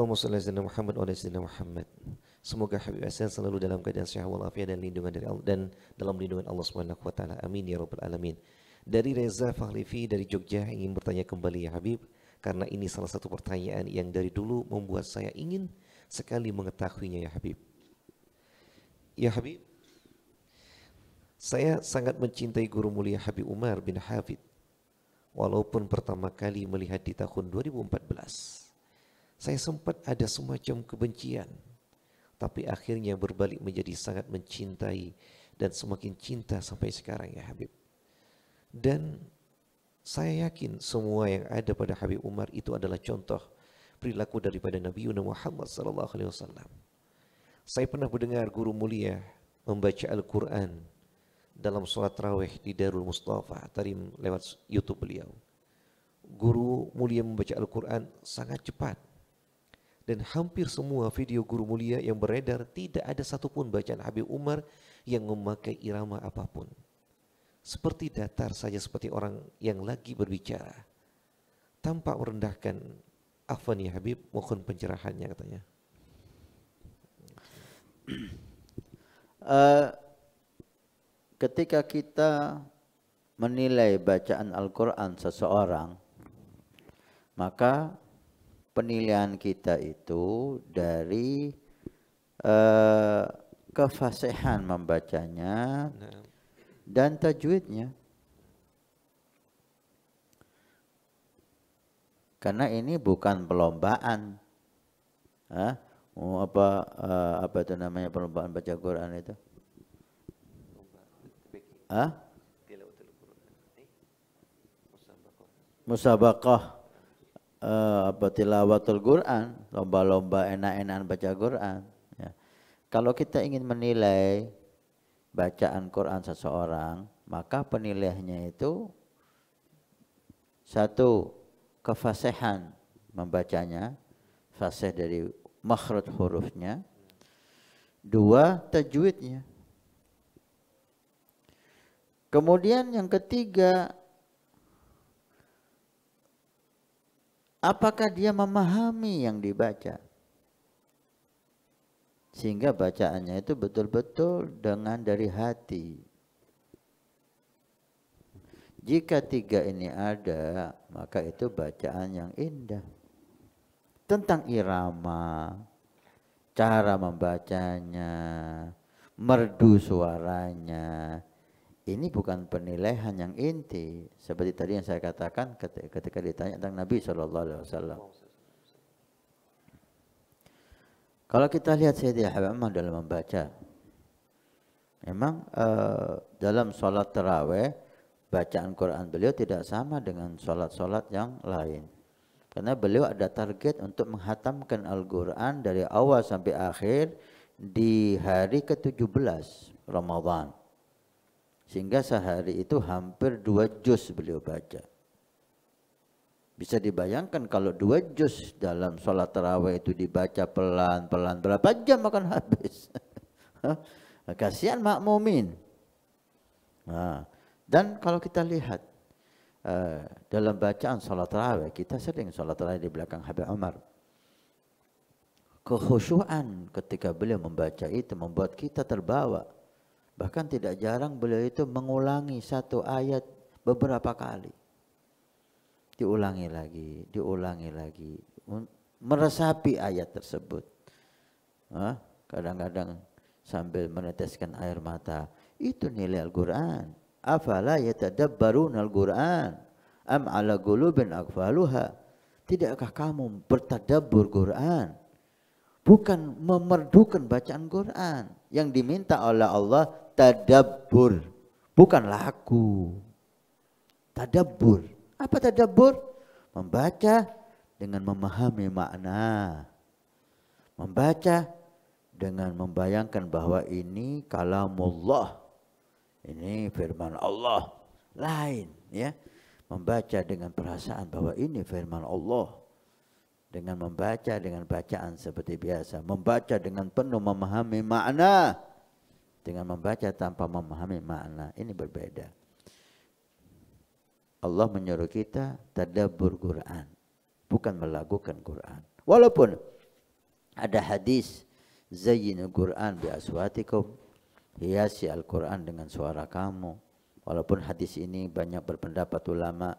Allahumma shalli ala sayyidina Muhammad wa ala sayyidina Muhammad. Semoga Habib Hasan selalu dalam keadaan sehat walafiat dan lindungan dari Allah dan dalam lindungan Allah Subhanahu wa taala. Amin ya rabbal alamin. Dari Reza Fahlivi dari Jogja ingin bertanya kembali ya Habib, karena ini salah satu pertanyaan yang dari dulu membuat saya ingin sekali mengetahuinya ya Habib. Ya Habib, saya sangat mencintai guru mulia Habib Umar bin Hafid. Walaupun pertama kali melihat di tahun 2014, saya sempat ada semacam kebencian, tapi akhirnya berbalik menjadi sangat mencintai dan semakin cinta sampai sekarang ya Habib. Dan saya yakin semua yang ada pada Habib Umar itu adalah contoh perilaku daripada Nabi Muhammad SAW. Saya pernah mendengar guru mulia membaca Al-Quran dalam sholat tarawih di Darul Mustafa tadi lewat YouTube beliau. Guru mulia membaca Al-Quran sangat cepat. Dan hampir semua video guru mulia yang beredar tidak ada satupun bacaan Habib Umar yang memakai irama apapun. Seperti datar saja, seperti orang yang lagi berbicara. Tanpa merendahkan. Afwan ya Habib, mohon pencerahannya katanya. Ketika kita menilai bacaan Al-Quran seseorang, maka penilaian kita itu dari kefasihan membacanya dan tajwidnya. Karena ini bukan perlombaan. Apa itu namanya perlombaan baca Quran itu? Musabaqah. Tilawatul Quran, lomba-lomba enak-enakan baca Quran ya. Kalau kita ingin menilai bacaan Quran seseorang, maka penilaiannya itu satu, kefasihan membacanya, fasih dari makhraj hurufnya. Dua, tajwidnya. Kemudian yang ketiga, apakah dia memahami yang dibaca? Sehingga bacaannya itu betul-betul dengan dari hati. Jika tiga ini ada, maka itu bacaan yang indah. Tentang irama, cara membacanya, merdu suaranya, ini bukan penilaian yang inti. Seperti tadi yang saya katakan ketika ditanya tentang Nabi SAW. Kalau kita lihat Sayyidina Habib Umar dalam membaca, memang dalam sholat tarawih, bacaan Quran beliau tidak sama dengan sholat-sholat yang lain. Karena beliau ada target untuk menghatamkan Al-Quran dari awal sampai akhir di hari ke-17 Ramadan. Sehingga sehari itu hampir 2 juz beliau baca. Bisa dibayangkan kalau 2 juz dalam sholat tarawih itu dibaca pelan-pelan, berapa jam akan habis. Kasihan makmumin. Nah, dan kalau kita lihat dalam bacaan sholat tarawih, kita sering sholat tarawih di belakang Habib Umar. Kekhusyuan ketika beliau membaca itu membuat kita terbawa. Bahkan tidak jarang beliau itu mengulangi satu ayat beberapa kali. Diulangi lagi. Meresapi ayat tersebut. Kadang-kadang sambil meneteskan air mata. Itu nilai Al-Quran. Afala yatadabbaruna Al-Quran. Am ala qulubin aqfaluha. Tidakkah kamu bertadabbur Quran? Bukan memerdukan bacaan Quran. Yang diminta oleh Allah tadabbur, bukan laku. Tadabbur. Apa tadabbur? Membaca dengan memahami makna. Membaca dengan membayangkan bahwa ini kalamullah. Ini firman Allah. Lain ya. Membaca dengan perasaan bahwa ini firman Allah. Dengan membaca dengan bacaan seperti biasa. Membaca dengan penuh memahami makna. Dengan membaca tanpa memahami makna. Ini berbeda. Allah menyuruh kita tadabbur Quran. Bukan melakukan Quran. Walaupun ada hadis zayyinul Qur'an bi aswatikum, hiasi Al-Quran dengan suara kamu. Walaupun hadis ini banyak berpendapat ulama,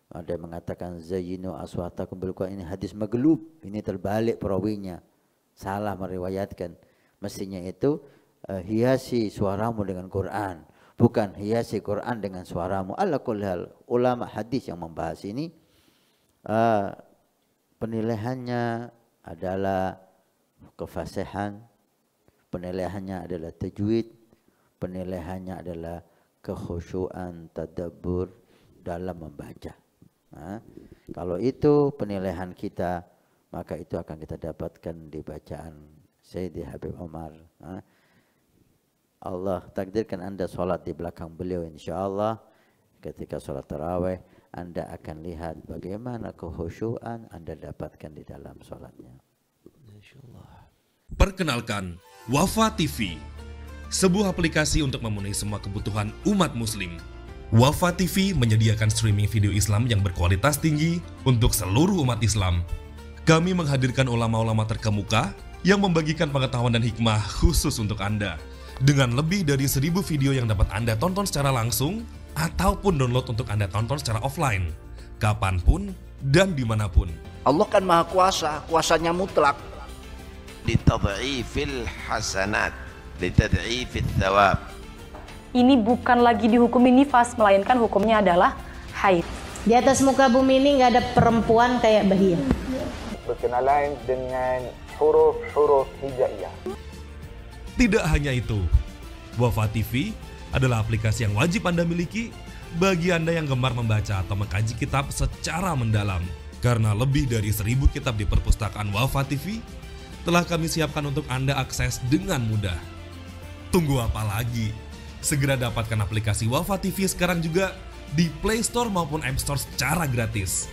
ada yang mengatakan zayyinu aswatakum bil Qur'an, ini hadis maglub, ini terbalik perawinya, salah meriwayatkan. Mestinya itu hiasi suaramu dengan Quran, bukan hiasi Quran dengan suaramu. Ala kulli hal, ulama hadis yang membahas ini penilaiannya adalah kefasihan, penilaiannya adalah tajwid, penilaiannya adalah kekhusyuan, tadabbur dalam membaca. Nah, kalau itu penilaian kita, maka itu akan kita dapatkan di bacaan Sayyidi Habib Umar. Nah, Allah takdirkan Anda sholat di belakang beliau, insyaAllah ketika sholat tarawih Anda akan lihat bagaimana kekhusyuan Anda dapatkan di dalam sholatnya. Perkenalkan, Wafa TV, sebuah aplikasi untuk memenuhi semua kebutuhan umat muslim. Wafa TV menyediakan streaming video Islam yang berkualitas tinggi untuk seluruh umat Islam. Kami menghadirkan ulama-ulama terkemuka yang membagikan pengetahuan dan hikmah khusus untuk Anda. Dengan lebih dari 1000 video yang dapat Anda tonton secara langsung ataupun download untuk Anda tonton secara offline, kapanpun dan dimanapun. Allah kan maha kuasa, kuasanya mutlak. Litad'ifil hasanat, litad'ifil thawab. Ini bukan lagi dihukum nifas, melainkan hukumnya adalah haid. Di atas muka bumi ini nggak ada perempuan kayak Bahia. Berkenalan dengan huruf-huruf hijaiyah. Tidak hanya itu, Wafa TV adalah aplikasi yang wajib Anda miliki bagi Anda yang gemar membaca atau mengkaji kitab secara mendalam. Karena lebih dari 1000 kitab di perpustakaan Wafa TV telah kami siapkan untuk Anda akses dengan mudah. Tunggu apa lagi? Segera dapatkan aplikasi Wafa TV sekarang juga di Play Store maupun App Store secara gratis.